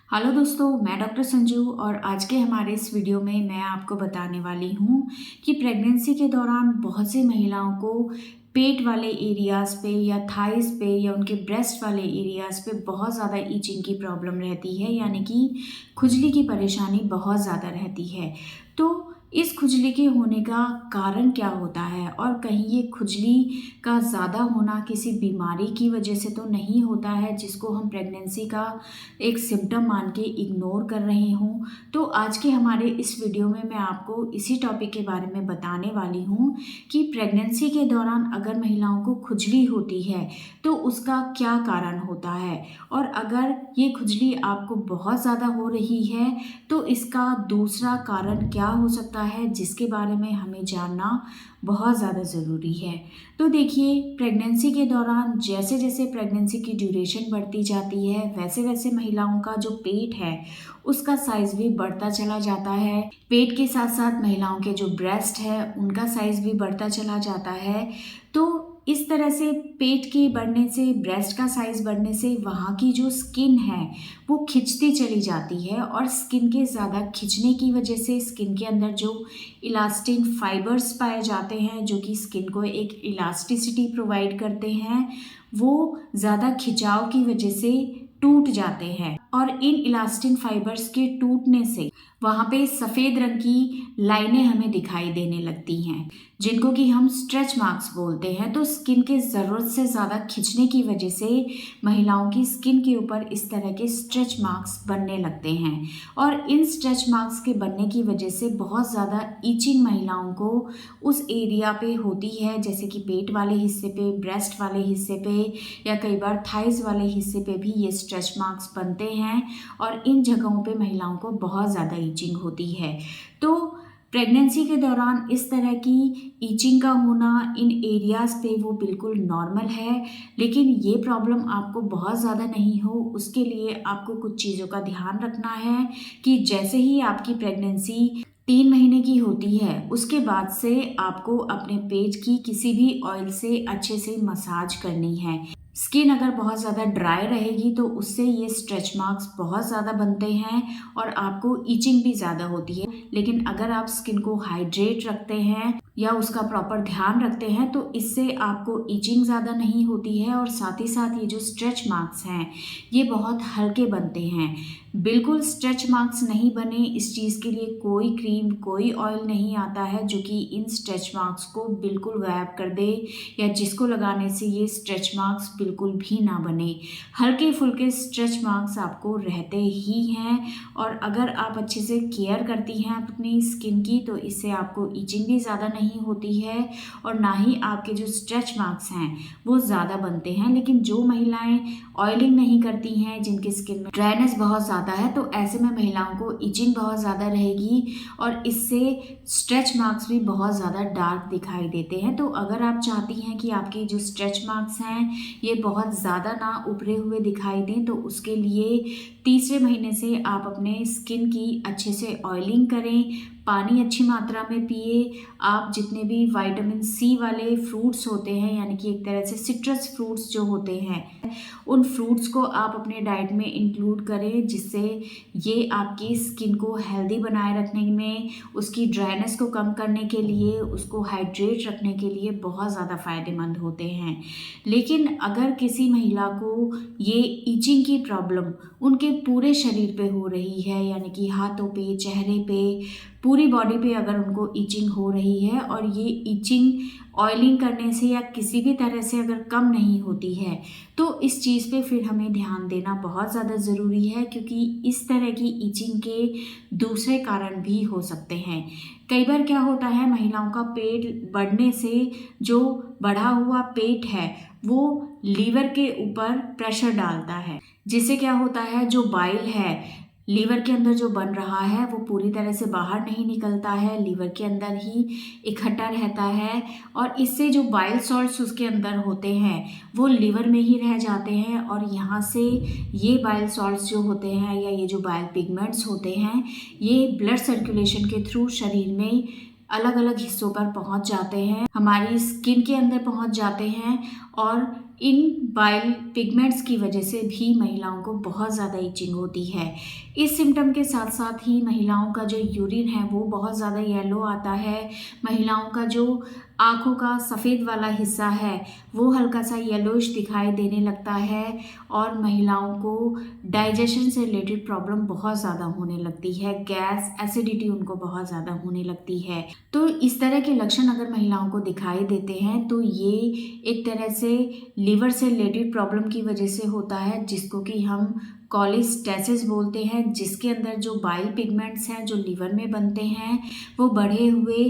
Hello दोस्तों, मैं doctor Sanju और आज के हमारे इस वीडियो में मैं आपको बताने वाली हूँ कि प्रेगनेंसी के दौरान बहुत सी महिलाओं को पेट वाले एरियाज़ पे या थाइस पे या उनके ब्रेस्ट वाले एरियाज़ पे बहुत ज़्यादा ईचिंग की प्रॉब्लम रहती है, यानी कि खुजली की परेशानी बहुत ज़्यादा रहती है। तो इस खुजली के होने का कारण क्या होता है और कहीं ये खुजली का ज़्यादा होना किसी बीमारी की वजह से तो नहीं होता है जिसको हम प्रेगनेंसी का एक सिम्टम मान के इग्नोर कर रही हूँ। तो आज के हमारे इस वीडियो में मैं आपको इसी टॉपिक के बारे में बताने वाली हूँ कि प्रेगनेंसी के दौरान अगर महिलाओं को खुजली होती है तो उसका क्या कारण होता है, और अगर ये खुजली आपको बहुत ज़्यादा हो रही है तो इसका दूसरा कारण क्या हो सकता है जिसके बारे में हमें जानना बहुत ज़्यादा ज़रूरी है। तो देखिए, प्रेगनेंसी के दौरान जैसे जैसे प्रेगनेंसी की ड्यूरेशन बढ़ती जाती है वैसे वैसे महिलाओं का जो पेट है उसका साइज़ भी बढ़ता चला जाता है। पेट के साथ साथ महिलाओं के जो ब्रेस्ट है उनका साइज़ भी बढ़ता चला जाता है। तो इस तरह से पेट के बढ़ने से, ब्रेस्ट का साइज़ बढ़ने से वहाँ की जो स्किन है वो खिंचती चली जाती है, और स्किन के ज़्यादा खिंचने की वजह से स्किन के अंदर जो इलास्टिन फाइबर्स पाए जाते हैं जो कि स्किन को एक इलास्टिसिटी प्रोवाइड करते हैं, वो ज़्यादा खिंचाव की वजह से टूट जाते हैं। और इन इलास्टिन फाइबर्स के टूटने से वहाँ पे सफ़ेद रंग की लाइनें हमें दिखाई देने लगती हैं जिनको कि हम स्ट्रेच मार्क्स बोलते हैं। तो स्किन के ज़रूरत से ज़्यादा खिंचने की वजह से महिलाओं की स्किन के ऊपर इस तरह के स्ट्रेच मार्क्स बनने लगते हैं, और इन स्ट्रेच मार्क्स के बनने की वजह से बहुत ज़्यादा ईचिंग महिलाओं को उस एरिया पे होती है, जैसे कि पेट वाले हिस्से पे, ब्रेस्ट वाले हिस्से पे या कई बार थाइज वाले हिस्से पे भी ये स्ट्रेच मार्क्स बनते हैं, और इन जगहों पे महिलाओं को बहुत ज़्यादा ईचिंग होती है। तो प्रेगनेंसी के दौरान इस तरह की ईचिंग का होना इन एरियाज़ पे वो बिल्कुल नॉर्मल है, लेकिन ये प्रॉब्लम आपको बहुत ज़्यादा नहीं हो उसके लिए आपको कुछ चीज़ों का ध्यान रखना है कि जैसे ही आपकी प्रेगनेंसी 3 महीने की होती है उसके बाद से आपको अपने पेट की किसी भी ऑयल से अच्छे से मसाज करनी है। स्किन अगर बहुत ज़्यादा ड्राई रहेगी तो उससे ये स्ट्रेच मार्क्स बहुत ज़्यादा बनते हैं और आपको ईचिंग भी ज़्यादा होती है। लेकिन अगर आप स्किन को हाइड्रेट रखते हैं या उसका प्रॉपर ध्यान रखते हैं तो इससे आपको ईचिंग ज़्यादा नहीं होती है, और साथ ही साथ ये जो स्ट्रेच मार्क्स हैं ये बहुत हल्के बनते हैं। बिल्कुल स्ट्रेच मार्क्स नहीं बने इस चीज़ के लिए कोई क्रीम, कोई ऑयल नहीं आता है जो कि इन स्ट्रेच मार्क्स को बिल्कुल गायब कर दे या जिसको लगाने से ये स्ट्रेच मार्क्स बिल्कुल भी ना बने। हल्के फुल्के स्ट्रेच मार्क्स आपको रहते ही हैं, और अगर आप अच्छे से केयर करती हैं अपनी स्किन की तो इससे आपको ईचिंग भी ज़्यादा नहीं होती है और ना ही आपके जो स्ट्रेच मार्क्स हैं वो ज़्यादा बनते हैं। लेकिन जो महिलाएं ऑयलिंग नहीं करती हैं, जिनकी स्किन में ड्राइनेस बहुत ज़्यादा है, तो ऐसे में महिलाओं को ईचिंग बहुत ज़्यादा रहेगी और इससे स्ट्रेच मार्क्स भी बहुत ज़्यादा डार्क दिखाई देते हैं। तो अगर आप चाहती हैं कि आपकी जो स्ट्रेच मार्क्स हैं ये बहुत ज़्यादा ना उभरे हुए दिखाई दें तो उसके लिए तीसरे महीने से आप अपने स्किन की अच्छे से ऑयलिंग करें, पानी अच्छी मात्रा में पिए। आप जितने भी विटामिन सी वाले फ्रूट्स होते हैं, यानी कि एक तरह से सिट्रस फ्रूट्स जो होते हैं, उन फ्रूट्स को आप अपने डाइट में इंक्लूड करें, जिससे ये आपकी स्किन को हेल्दी बनाए रखने में, उसकी ड्राइनेस को कम करने के लिए, उसको हाइड्रेट रखने के लिए बहुत ज़्यादा फ़ायदेमंद होते हैं। लेकिन अगर किसी महिला को ये ईचिंग की प्रॉब्लम उनके पूरे शरीर पे हो रही है, यानी कि हाथों पे, चेहरे पे, पूरी बॉडी पे अगर उनको ईचिंग हो रही है और ये ईचिंग ऑयलिंग करने से या किसी भी तरह से अगर कम नहीं होती है तो इस चीज़ पे फिर हमें ध्यान देना बहुत ज़्यादा ज़रूरी है, क्योंकि इस तरह की ईचिंग के दूसरे कारण भी हो सकते हैं। कई बार क्या होता है, महिलाओं का पेट बढ़ने से जो बढ़ा हुआ पेट है वो लीवर के ऊपर प्रेशर डालता है, जिससे क्या होता है, जो बाइल है लीवर के अंदर जो बन रहा है वो पूरी तरह से बाहर नहीं निकलता है, लीवर के अंदर ही इकट्ठा रहता है, और इससे जो बाइल सॉल्ट्स उसके अंदर होते हैं वो लीवर में ही रह जाते हैं, और यहाँ से ये बाइल सॉल्ट्स जो होते हैं या ये जो बाइल पिगमेंट्स होते हैं ये ब्लड सर्कुलेशन के थ्रू शरीर में अलग अलग हिस्सों पर पहुंच जाते हैं, हमारी स्किन के अंदर पहुंच जाते हैं और इन बाइल पिगमेंट्स की वजह से भी महिलाओं को बहुत ज़्यादा इचिंग होती है। इस सिम्टम के साथ साथ ही महिलाओं का जो यूरिन है वो बहुत ज़्यादा येलो आता है। महिलाओं का जो आँखों का सफ़ेद वाला हिस्सा है वो हल्का सा येलोइश दिखाई देने लगता है और महिलाओं को डाइजेशन से रिलेटेड प्रॉब्लम बहुत ज़्यादा होने लगती है। गैस, एसिडिटी उनको बहुत ज़्यादा होने लगती है। तो इस तरह के लक्षण अगर महिलाओं को दिखाई देते हैं तो ये एक तरह से लीवर से रिलेटेड प्रॉब्लम की वजह से होता है, जिसको कि हम कॉलेस्टेसिस बोलते हैं, जिसके अंदर जो बाइल पिगमेंट्स हैं जो लीवर में बनते हैं वो बढ़े हुए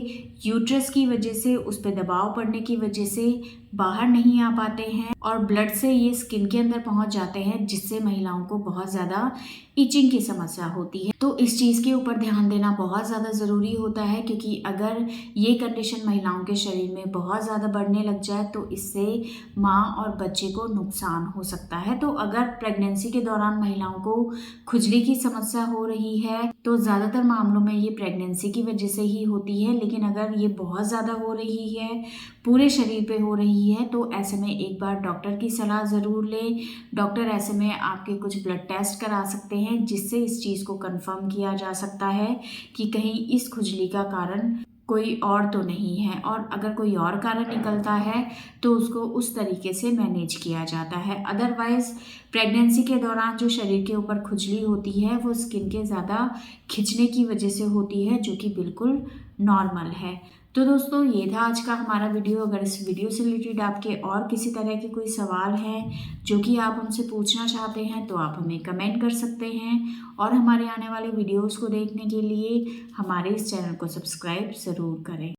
यूट्रस की वजह से, उस पर दबाव पड़ने की वजह से बाहर नहीं आ पाते हैं और ब्लड से ये स्किन के अंदर पहुंच जाते हैं, जिससे महिलाओं को बहुत ज़्यादा इचिंग की समस्या होती है। तो इस चीज़ के ऊपर ध्यान देना बहुत ज़्यादा ज़रूरी होता है, क्योंकि अगर ये कंडीशन महिलाओं के शरीर में बहुत ज़्यादा बढ़ने लग जाए तो इससे माँ और बच्चे को नुकसान हो सकता है। तो अगर प्रेगनेंसी के दौरान महिलाओं को खुजली की समस्या हो रही है तो ज़्यादातर मामलों में ये प्रेगनेंसी की वजह से ही होती है, लेकिन अगर ये बहुत ज़्यादा हो रही है, पूरे शरीर पे हो रही है, तो ऐसे में एक बार डॉक्टर की सलाह ज़रूर लें। डॉक्टर ऐसे में आपके कुछ ब्लड टेस्ट करा सकते हैं, जिससे इस चीज़ को कंफर्म किया जा सकता है कि कहीं इस खुजली का कारण कोई और तो नहीं है, और अगर कोई और कारण निकलता है तो उसको उस तरीके से मैनेज किया जाता है। अदरवाइज़ प्रेगनेंसी के दौरान जो शरीर के ऊपर खुजली होती है वो स्किन के ज़्यादा खिंचने की वजह से होती है, जो कि बिल्कुल नॉर्मल है। तो दोस्तों, ये था आज का हमारा वीडियो। अगर इस वीडियो से रिलेटेड आपके और किसी तरह के कोई सवाल हैं जो कि आप हमसे पूछना चाहते हैं तो आप हमें कमेंट कर सकते हैं, और हमारे आने वाले वीडियोस को देखने के लिए हमारे इस चैनल को सब्सक्राइब ज़रूर करें।